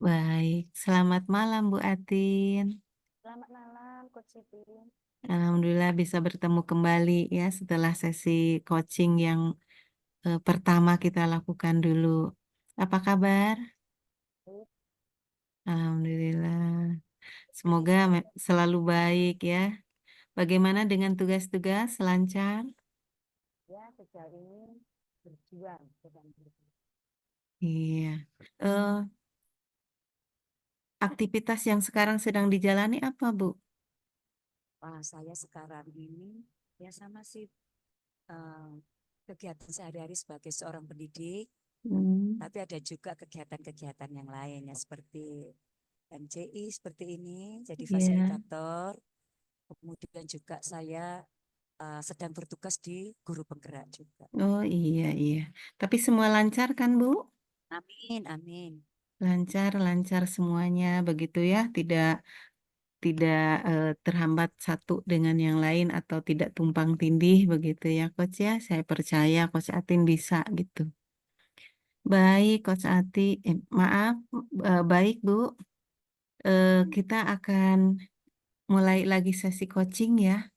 Baik, selamat malam Bu Atin. Selamat malam, Coach Siti. Alhamdulillah bisa bertemu kembali ya setelah sesi coaching yang pertama kita lakukan dulu. Apa kabar? Baik, Alhamdulillah. Semoga selalu baik ya. Bagaimana dengan tugas-tugas? Lancar? ya sejauh ini berjuang sedang berjuang. Iya. Eh, Aktivitas yang sekarang sedang dijalani apa, Bu? Wah, saya sekarang ini ya sama sih eh, kegiatan sehari-hari sebagai seorang pendidik, Hmm, tapi ada juga kegiatan-kegiatan yang lainnya seperti MCI seperti ini, jadi ya. fasilitator. Kemudian juga saya sedang bertugas di guru penggerak juga. Oh iya, iya. Tapi semua lancar kan, Bu? Amin, amin. Lancar, lancar semuanya begitu ya, tidak tidak terhambat satu dengan yang lain atau tidak tumpang tindih begitu ya Coach ya. Saya percaya Coach Atin bisa gitu. Baik Coach Ati, maaf, baik Bu. Kita akan mulai lagi sesi coaching ya.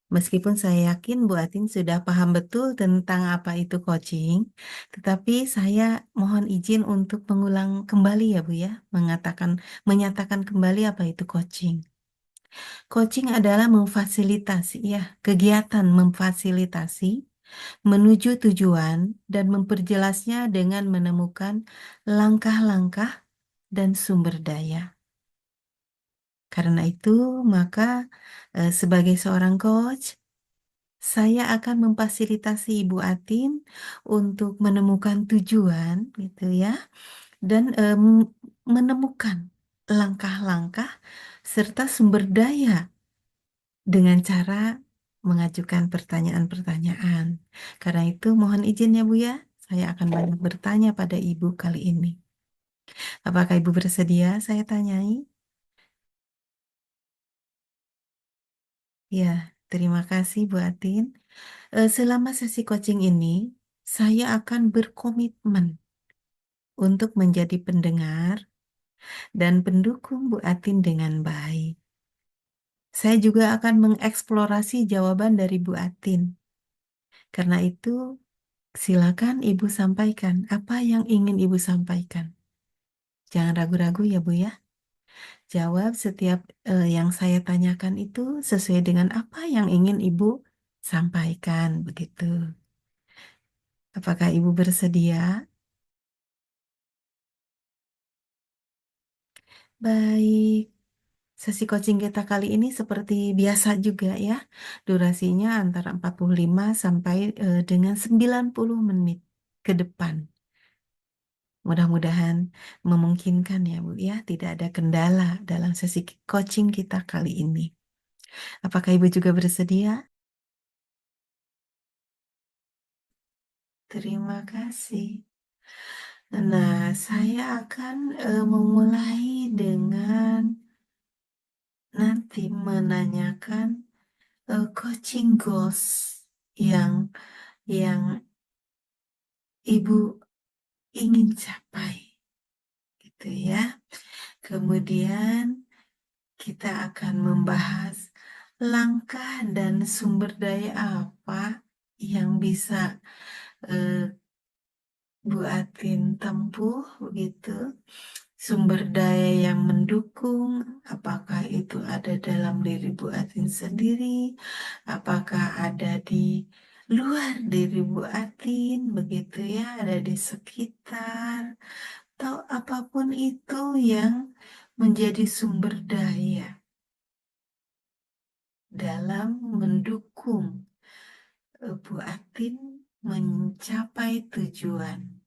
Meskipun saya yakin Bu Atin sudah paham betul tentang apa itu coaching, tetapi saya mohon izin untuk mengulang kembali ya Bu ya, menyatakan kembali apa itu coaching. Coaching adalah memfasilitasi ya, kegiatan memfasilitasi menuju tujuan dan memperjelasnya dengan menemukan langkah-langkah dan sumber daya. Karena itu, maka sebagai seorang coach, saya akan memfasilitasi Ibu Atin untuk menemukan tujuan, gitu ya, dan menemukan langkah-langkah serta sumber daya dengan cara mengajukan pertanyaan-pertanyaan. Karena itu, mohon izin ya Bu ya, saya akan banyak bertanya pada Ibu kali ini. Apakah Ibu bersedia saya tanyai? Ya, terima kasih Bu Atin. Selama sesi coaching ini, saya akan berkomitmen untuk menjadi pendengar dan pendukung Bu Atin dengan baik. Saya juga akan mengeksplorasi jawaban dari Bu Atin. Karena itu, silakan Ibu sampaikan apa yang ingin Ibu sampaikan. Jangan ragu-ragu ya Bu ya. Jawab setiap yang saya tanyakan itu sesuai dengan apa yang ingin Ibu sampaikan begitu. Apakah Ibu bersedia? Baik. Sesi coaching kita kali ini seperti biasa juga ya. Durasinya antara 45 sampai dengan 90 menit ke depan. Mudah-mudahan memungkinkan ya Bu ya, tidak ada kendala dalam sesi coaching kita kali ini. Apakah Ibu juga bersedia? Terima kasih. Nah, saya akan memulai dengan nanti menanyakan coaching goals yang yang Ibu ingin capai, gitu ya. Kemudian kita akan membahas langkah dan sumber daya apa yang bisa eh, Bu Atin tempuh begitu. Sumber daya yang mendukung, apakah itu ada dalam diri Bu Atin sendiri, apakah ada di luar diri Bu Atin, begitu ya, ada di sekitar, atau apapun itu yang menjadi sumber daya dalam mendukung Bu Atin mencapai tujuan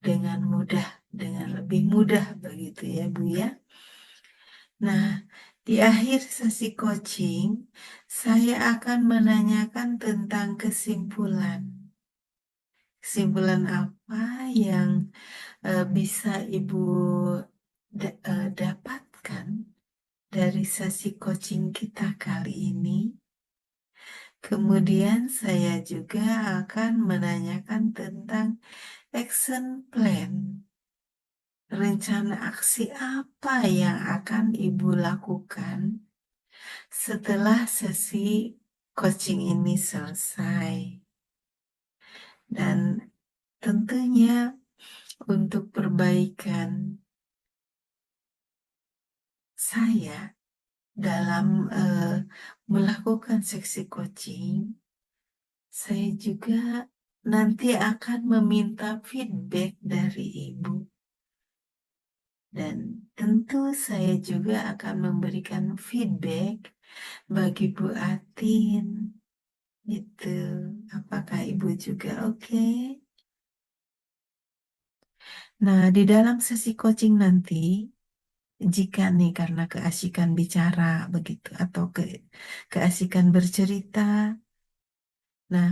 dengan mudah, dengan lebih mudah begitu ya Bu ya. Nah, di akhir sesi coaching, saya akan menanyakan tentang kesimpulan. Kesimpulan apa yang bisa Ibu dapatkan dari sesi coaching kita kali ini? Kemudian saya juga akan menanyakan tentang action plan rencana aksi apa yang akan Ibu lakukan setelah sesi coaching ini selesai. Dan tentunya untuk perbaikan saya dalam melakukan seksi coaching, saya juga nanti akan meminta feedback dari Ibu. Dan tentu saya juga akan memberikan feedback bagi Bu Atin. Itu, apakah Ibu juga oke? Nah, di dalam sesi coaching nanti, jika nih karena keasikan bicara begitu atau keasikan bercerita, nah,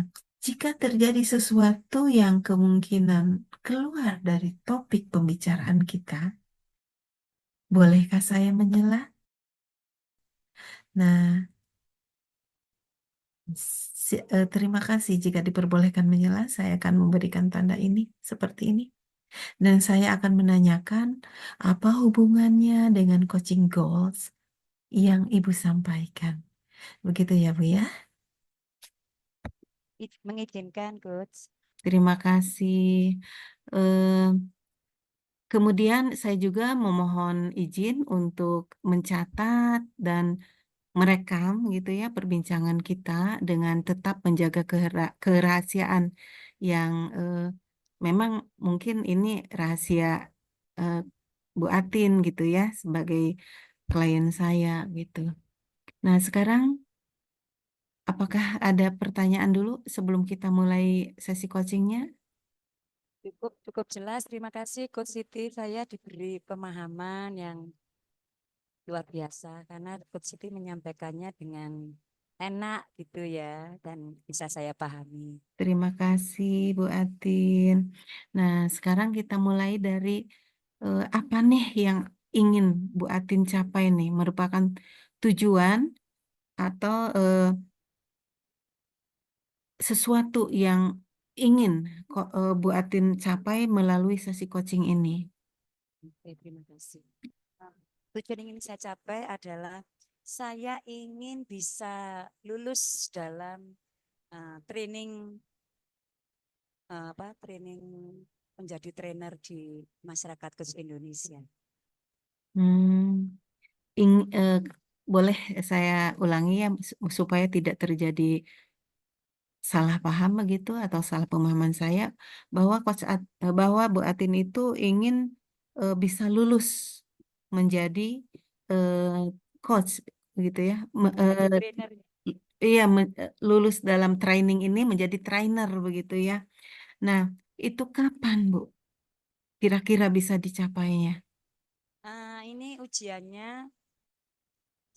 jika terjadi sesuatu yang kemungkinan keluar dari topik pembicaraan kita, bolehkah saya menyela? Nah, terima kasih jika diperbolehkan menyela, saya akan memberikan tanda ini seperti ini. Dan saya akan menanyakan apa hubungannya dengan coaching goals yang Ibu sampaikan. Begitu ya, Bu ya. Mengizinkan, Coach. Terima kasih. Eh, Kemudian saya juga memohon izin untuk mencatat dan merekam gitu ya perbincangan kita dengan tetap menjaga kerahasiaan yang memang mungkin ini rahasia eh, Bu Atin gitu ya sebagai klien saya gitu. Nah, sekarang apakah ada pertanyaan dulu sebelum kita mulai sesi coachingnya? Cukup cukup jelas. Terima kasih, Coach Siti. Saya diberi pemahaman yang luar biasa karena Coach Siti menyampaikannya dengan enak gitu ya dan bisa saya pahami. Terima kasih Bu Atin. Nah, sekarang kita mulai dari apa nih yang ingin Bu Atin capai nih? Merupakan tujuan atau sesuatu yang ingin Bu Atin capai melalui sesi coaching ini? Oke, terima kasih. Tujuan yang ingin saya capai adalah saya ingin bisa lulus dalam training training menjadi trainer di masyarakat khusus Indonesia. Hmm, ing- eh, Boleh saya ulangi ya supaya tidak terjadi salah paham begitu atau salah pemahaman saya bahwa bahwa Bu Atin itu ingin bisa lulus menjadi eh, coach gitu ya. Menjadi trainer. Iya lulus dalam training ini menjadi trainer begitu ya. Nah, itu kapan Bu kira-kira bisa dicapainya? Ini ujiannya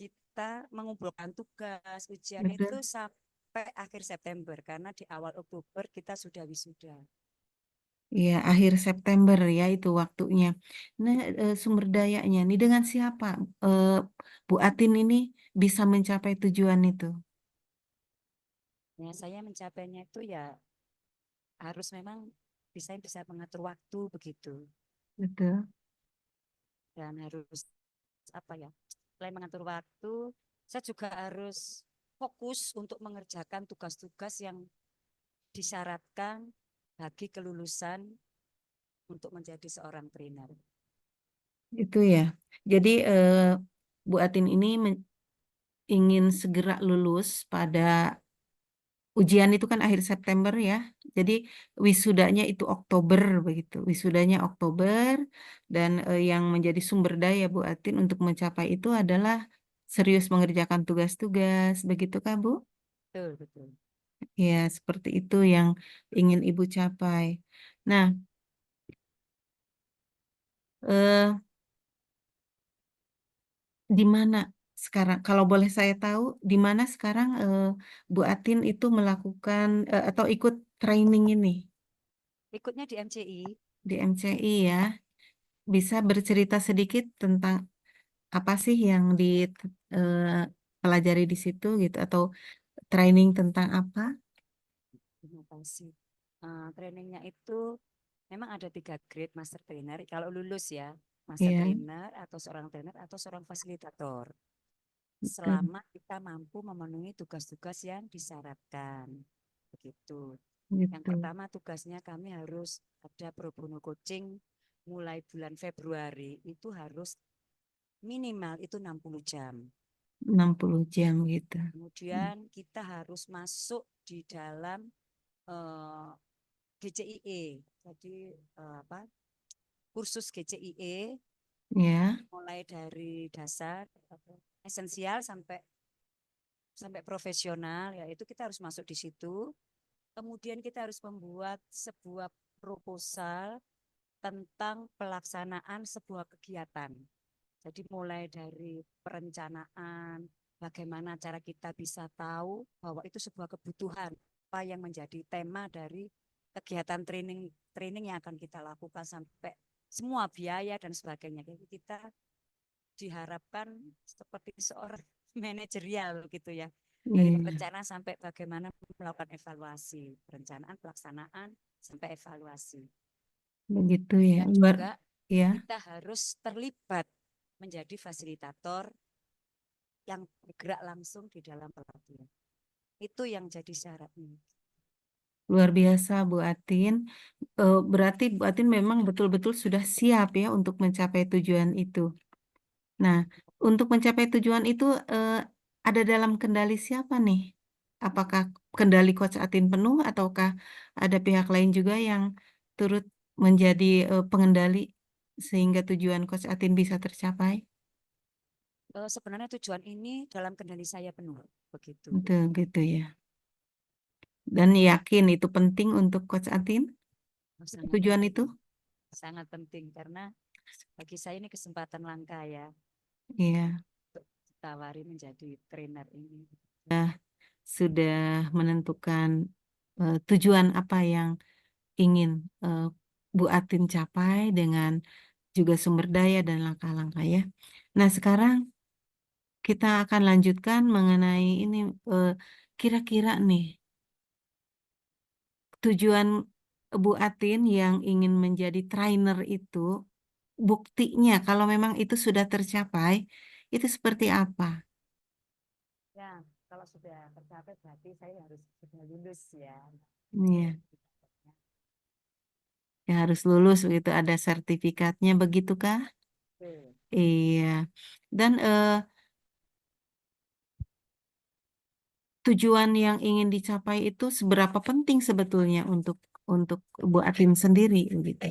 kita mengumpulkan tugas. Ujian itu Betul. sampai akhir September karena di awal Oktober kita sudah wisuda. Iya, akhir September ya itu waktunya. Nah, sumber dayanya nih dengan siapa eh, Bu Atin ini bisa mencapai tujuan itu? Ya, saya mencapainya itu ya harus memang bisa mengatur waktu begitu Betul. dan harus apa ya? Selain mengatur waktu, saya juga harus fokus untuk mengerjakan tugas-tugas yang disyaratkan bagi kelulusan untuk menjadi seorang trainer. Itu ya. Jadi Bu Atin ini ingin segera lulus pada ujian itu kan akhir September ya. Jadi wisudanya itu Oktober begitu. Wisudanya Oktober dan yang menjadi sumber daya Bu Atin untuk mencapai itu adalah serius mengerjakan tugas-tugas. Begitu Kak Bu? Betul, betul. Ya, seperti itu yang ingin Ibu capai. Nah, eh, di mana sekarang, kalau boleh saya tahu, di mana sekarang Bu Atin itu melakukan atau ikut training ini Ikutnya di MCI. di MCI ya? Bisa bercerita sedikit tentang apa sih yang dipelajari di situ gitu, atau training tentang apa? Terima kasih. Trainingnya itu memang ada 3 grade master trainer. Kalau lulus ya, master Ya, trainer atau seorang trainer atau seorang fasilitator. betul, Selama kita mampu memenuhi tugas-tugas yang disyaratkan. Begitu. Yang gitu. pertama tugasnya kami harus ada pro bono coaching mulai bulan Februari itu harus minimal itu 60 jam. 60 jam gitu. Kemudian kita harus masuk di dalam GCIE. Jadi apa? Kursus GCIE Ya, mulai dari dasar esensial sampai sampai profesional ya itu kita harus masuk di situ. Kemudian kita harus membuat sebuah proposal tentang pelaksanaan sebuah kegiatan. Jadi mulai dari perencanaan, bagaimana cara kita bisa tahu bahwa itu sebuah kebutuhan, apa yang menjadi tema dari kegiatan training training yang akan kita lakukan sampai semua biaya dan sebagainya. Jadi kita diharapkan seperti seorang manajerial gitu ya. Dari iya, perencanaan sampai bagaimana melakukan evaluasi, perencanaan, pelaksanaan, sampai evaluasi. begitu ya. Dan Luar, juga ya, kita harus terlibat menjadi fasilitator yang bergerak langsung di dalam pelatihan. Itu yang jadi syaratnya. luar biasa Bu Atin. Berarti Bu Atin memang betul-betul sudah siap ya untuk mencapai tujuan itu. Nah, untuk mencapai tujuan itu ada dalam kendali siapa nih? Apakah kendali Coach Atin penuh ataukah ada pihak lain juga yang turut menjadi pengendali sehingga tujuan Coach Atin bisa tercapai? Sebenarnya tujuan ini dalam kendali saya penuh. Begitu. Betul gitu ya. Dan yakin itu penting untuk Coach Atin, Oh, sangat tujuan penting. itu? Sangat penting karena bagi saya ini kesempatan langka ya Iya, untuk ditawari menjadi trainer ini. sudah menentukan tujuan apa yang ingin eh, Bu Atin capai dengan juga sumber daya dan langkah-langkah ya. Nah, sekarang kita akan lanjutkan mengenai ini eh, kira-kira nih tujuan Bu Atin yang ingin menjadi trainer itu buktinya kalau memang itu sudah tercapai itu seperti apa? Ya, kalau sudah tercapai berarti saya harus sudah lulus ya. Iya, ya harus lulus begitu ada sertifikatnya begitukah? Oke. Iya. Dan tujuan yang ingin dicapai itu seberapa penting sebetulnya untuk Bu Atin sendiri gitu.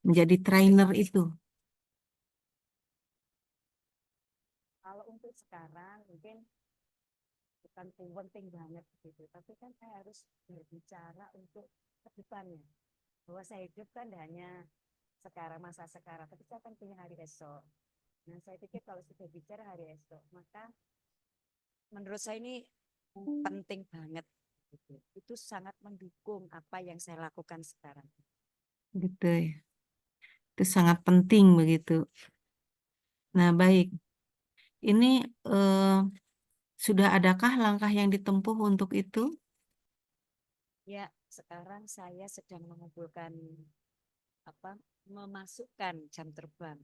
Menjadi trainer itu. Kalau untuk sekarang mungkin bukan penting banget gitu, tapi kan saya harus berbicara untuk ke depannya. Bahwa saya hidup kan hanya sekarang, masa sekarang, tapi saya akan punya hari esok. Nah, saya pikir kalau sudah bicara hari esok, maka menurut saya ini penting banget. Gitu. Itu sangat mendukung apa yang saya lakukan sekarang. Gitu ya. Itu sangat penting begitu. Nah, baik. Ini eh, sudah adakah langkah yang ditempuh untuk itu? Ya, sekarang saya sedang mengumpulkan apa memasukkan jam terbang.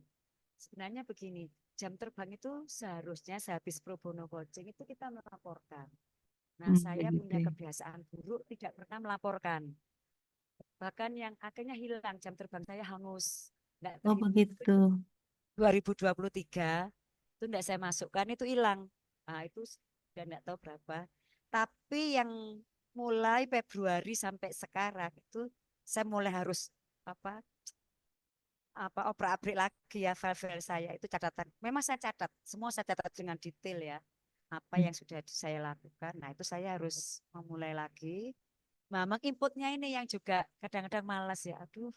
Sebenarnya begini, jam terbang itu seharusnya sehabis pro bono coaching itu kita melaporkan. Nah, saya Begitu punya ya. kebiasaan buruk tidak pernah melaporkan. Bahkan yang akhirnya hilang jam terbang saya hangus. Nggak Oh, terhitung. begitu. 2023 itu enggak saya masukkan itu hilang. Nah, itu sudah enggak tahu berapa. Tapi yang mulai Februari sampai sekarang itu saya mulai harus apa opera-abrik lagi ya file-file saya itu catatan. Memang saya catat, semua saya catat dengan detail ya. Apa yang sudah saya lakukan. Nah, itu saya harus memulai lagi. Memang inputnya ini yang juga kadang-kadang malas ya. Aduh,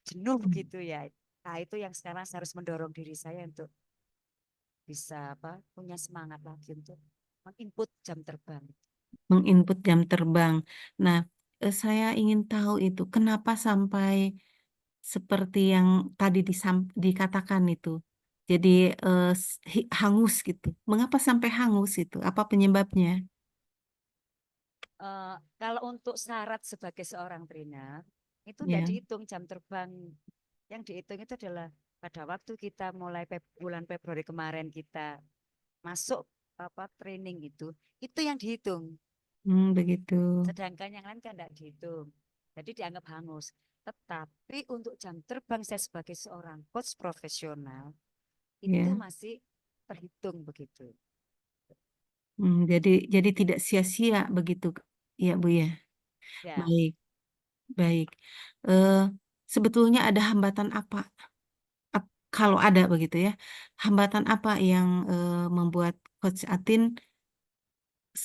jenuh begitu ya. Nah, itu yang sekarang saya harus mendorong diri saya untuk bisa apa punya semangat lagi untuk menginput jam terbang. Menginput jam terbang. Nah, saya ingin tahu itu kenapa sampai seperti yang tadi dikatakan itu. Jadi hangus gitu. Mengapa sampai hangus itu? Apa penyebabnya? Kalau untuk syarat sebagai seorang trainer, Itu tidak ya. dihitung jam terbang. Yang dihitung itu adalah pada waktu kita mulai bulan Februari kemarin kita masuk apa training itu yang dihitung. Begitu. Sedangkan yang lain kan tidak dihitung. Jadi dianggap hangus. Tetapi untuk jam terbang saya sebagai seorang coach profesional itu Ya. masih terhitung begitu. Jadi tidak sia-sia begitu, ya Bu ya. Ya, Baik, baik. Eh, Sebetulnya ada hambatan apa? Kalau ada begitu ya, hambatan apa yang membuat Coach Atin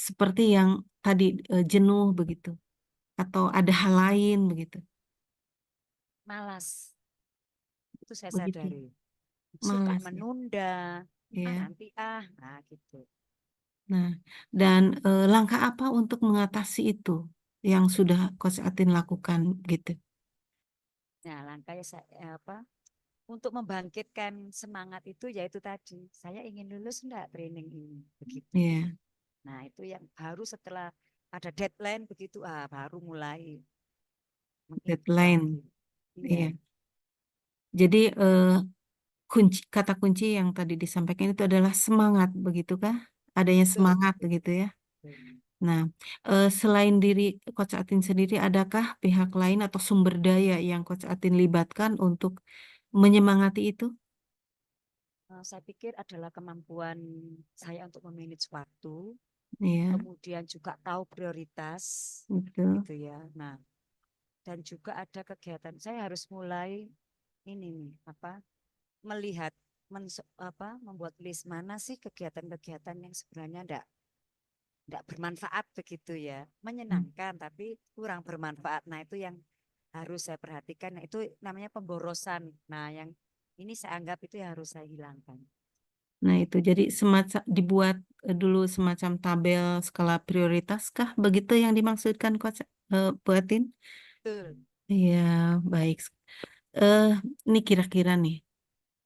seperti yang tadi jenuh begitu, atau ada hal lain begitu? malas. Itu saya Begitu, sadari. Suka malas ya. menunda. Ah, Ya. nanti ah. Nah, gitu. Nah, dan langkah apa untuk mengatasi itu yang sudah Coach Atin lakukan gitu? Nah, langkahnya saya apa? Untuk membangkitkan semangat itu yaitu tadi, saya ingin lulus enggak training ini begitu. Ya, Nah, itu yang baru setelah ada deadline begitu baru mulai menghidup deadline. lagi. Iya, Iya. Jadi kata kunci yang tadi disampaikan itu adalah semangat, begitukah? Adanya betul, semangat betul, begitu ya. betul. Nah, selain diri Coach Atin sendiri, adakah pihak lain atau sumber daya yang Coach Atin libatkan untuk menyemangati itu? Saya pikir adalah kemampuan saya untuk memanage waktu, Iya, kemudian juga tahu prioritas, betul. gitu ya. Nah, dan juga ada kegiatan. Saya harus mulai ini nih, apa? Melihat membuat list mana sih kegiatan-kegiatan yang sebenarnya enggak bermanfaat begitu ya. Hmm. Menyenangkan tapi kurang bermanfaat. Nah, itu yang harus saya perhatikan. Nah, itu namanya pemborosan. Nah, yang ini saya anggap itu yang harus saya hilangkan. Nah, itu jadi semacam dibuat dulu semacam tabel skala prioritas kah? Begitu yang dimaksudkan Coach Bu Atin? Betul. Iya, baik. Eh, Ini kira-kira nih.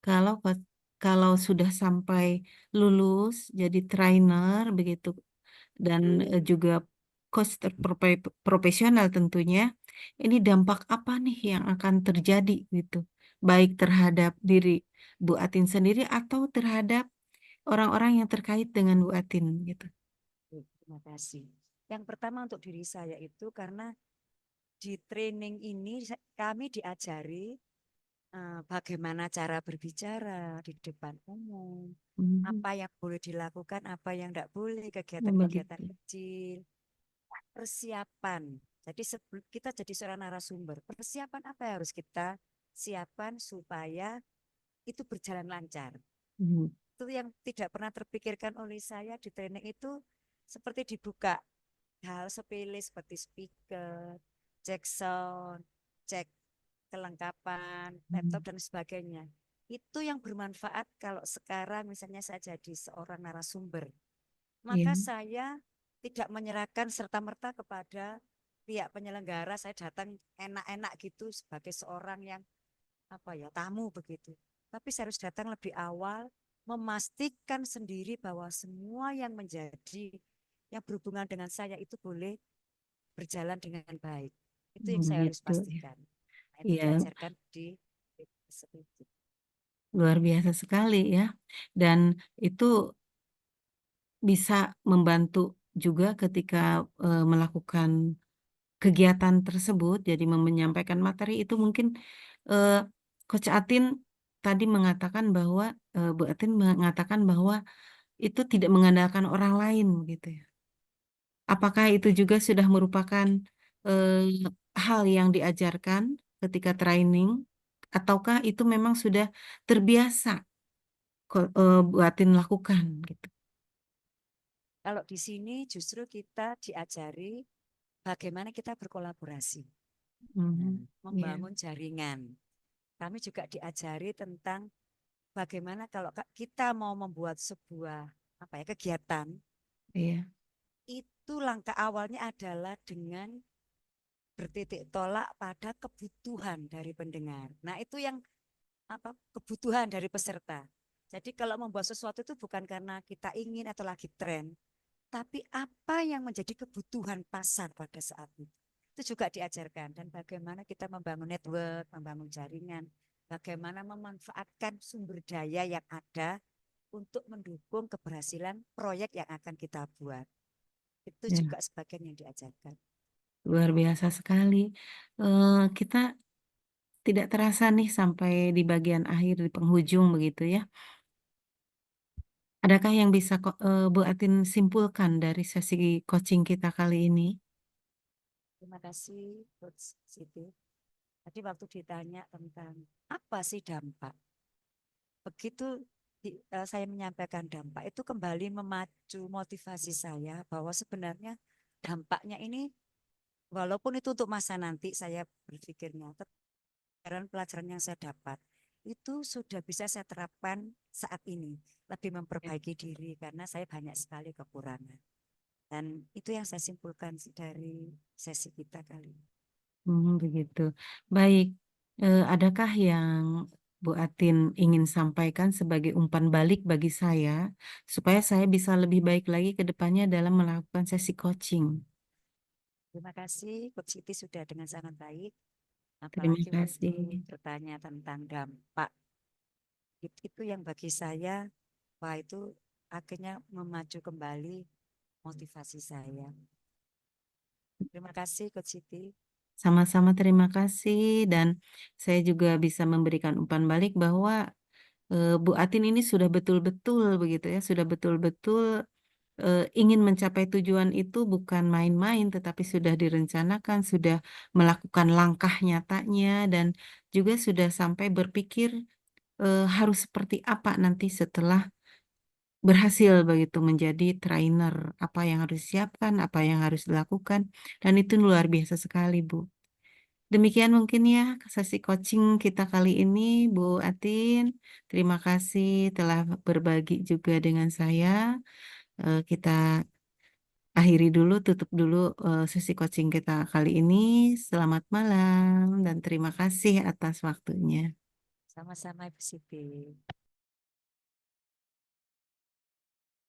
Kalau kalau sudah sampai lulus jadi trainer begitu dan juga coach profesional tentunya, ini dampak apa nih yang akan terjadi gitu, baik terhadap diri Bu Atin sendiri atau terhadap orang-orang yang terkait dengan Bu Atin gitu. Terima kasih. Yang pertama untuk diri saya itu karena di training ini kami diajari bagaimana cara berbicara di depan umum, Mhm. apa yang boleh dilakukan, apa yang tidak boleh, Oh, kegiatan-kegiatan begitu. kecil, persiapan. Jadi sebelum kita jadi seorang narasumber, persiapan apa yang harus kita siapkan supaya itu berjalan lancar. Mhm. Itu yang tidak pernah terpikirkan oleh saya di training itu seperti dibuka hal sepele seperti speaker, cek sound, cek kelengkapan, laptop Mhm. dan sebagainya. Itu yang bermanfaat kalau sekarang misalnya saya jadi seorang narasumber. Iya. Maka saya tidak menyerahkan serta-merta kepada pihak penyelenggara, saya datang enak-enak gitu sebagai seorang yang apa ya tamu begitu. Tapi saya harus datang lebih awal, memastikan sendiri bahwa semua yang menjadi yang berhubungan dengan saya itu boleh berjalan dengan baik. Itu yang saya harus Begitu ya. pastikan. Nah, itu Iya, diajarkan di itu. luar biasa sekali ya. Dan itu bisa membantu juga ketika melakukan kegiatan tersebut, jadi menyampaikan materi itu mungkin eh, Coach Atin tadi mengatakan bahwa Bu Atin mengatakan bahwa itu tidak mengandalkan orang lain gitu ya. Apakah itu juga sudah merupakan eh, hal yang diajarkan ketika training, ataukah itu memang sudah terbiasa Bu Atin lakukan gitu? Kalau di sini justru kita diajari bagaimana kita berkolaborasi, nah, Mhm. Ya, membangun jaringan. Kami juga diajari tentang bagaimana kalau kita mau membuat sebuah apa ya kegiatan, iya. itu langkah awalnya adalah dengan bertitik tolak pada kebutuhan dari pendengar. Nah, itu yang apa kebutuhan dari peserta. Jadi kalau membuat sesuatu itu bukan karena kita ingin atau lagi tren, tapi apa yang menjadi kebutuhan pasar pada saat itu. Itu itu juga diajarkan. Dan bagaimana kita membangun network, membangun jaringan, bagaimana memanfaatkan sumber daya yang ada untuk mendukung keberhasilan proyek yang akan kita buat. Itu Ya, juga sebagian yang diajarkan. luar biasa sekali. Kita tidak terasa nih sampai di bagian akhir, di penghujung begitu ya. Adakah yang bisa Bu Atin simpulkan dari sesi coaching kita kali ini? Terima kasih, Coach Siti. Tadi waktu ditanya tentang apa sih dampak, begitu saya menyampaikan dampak itu kembali memacu motivasi saya bahwa sebenarnya dampaknya ini walaupun itu untuk masa nanti saya berpikirnya pelajaran-pelajaran yang saya dapat itu sudah bisa saya terapkan saat ini lebih memperbaiki diri karena saya banyak sekali kekurangan dan itu yang saya simpulkan dari sesi kita kali ini. Begitu. Baik, adakah yang Bu Atin ingin sampaikan sebagai umpan balik bagi saya, supaya saya bisa lebih baik lagi ke depannya dalam melakukan sesi coaching? Terima kasih Coach Siti sudah dengan sangat baik Terima apalagi kasih. waktu bertanya tentang dampak itu yang bagi saya wah itu akhirnya memacu kembali motivasi saya. Terima kasih Coach Siti. Sama-sama terima kasih dan saya juga bisa memberikan umpan balik bahwa Bu Atin ini sudah betul-betul begitu ya, sudah betul-betul ingin mencapai tujuan itu bukan main-main, tetapi sudah direncanakan, sudah melakukan langkah nyatanya, dan juga sudah sampai berpikir harus seperti apa nanti setelah berhasil begitu menjadi trainer, apa yang harus disiapkan, apa yang harus dilakukan, dan itu luar biasa sekali, Bu. Demikian mungkin ya sesi coaching kita kali ini, Bu Atin. Terima kasih telah berbagi juga dengan saya. Kita akhiri dulu, tutup dulu sesi coaching kita kali ini. Selamat malam dan terima kasih atas waktunya. Sama-sama Ibu Siti.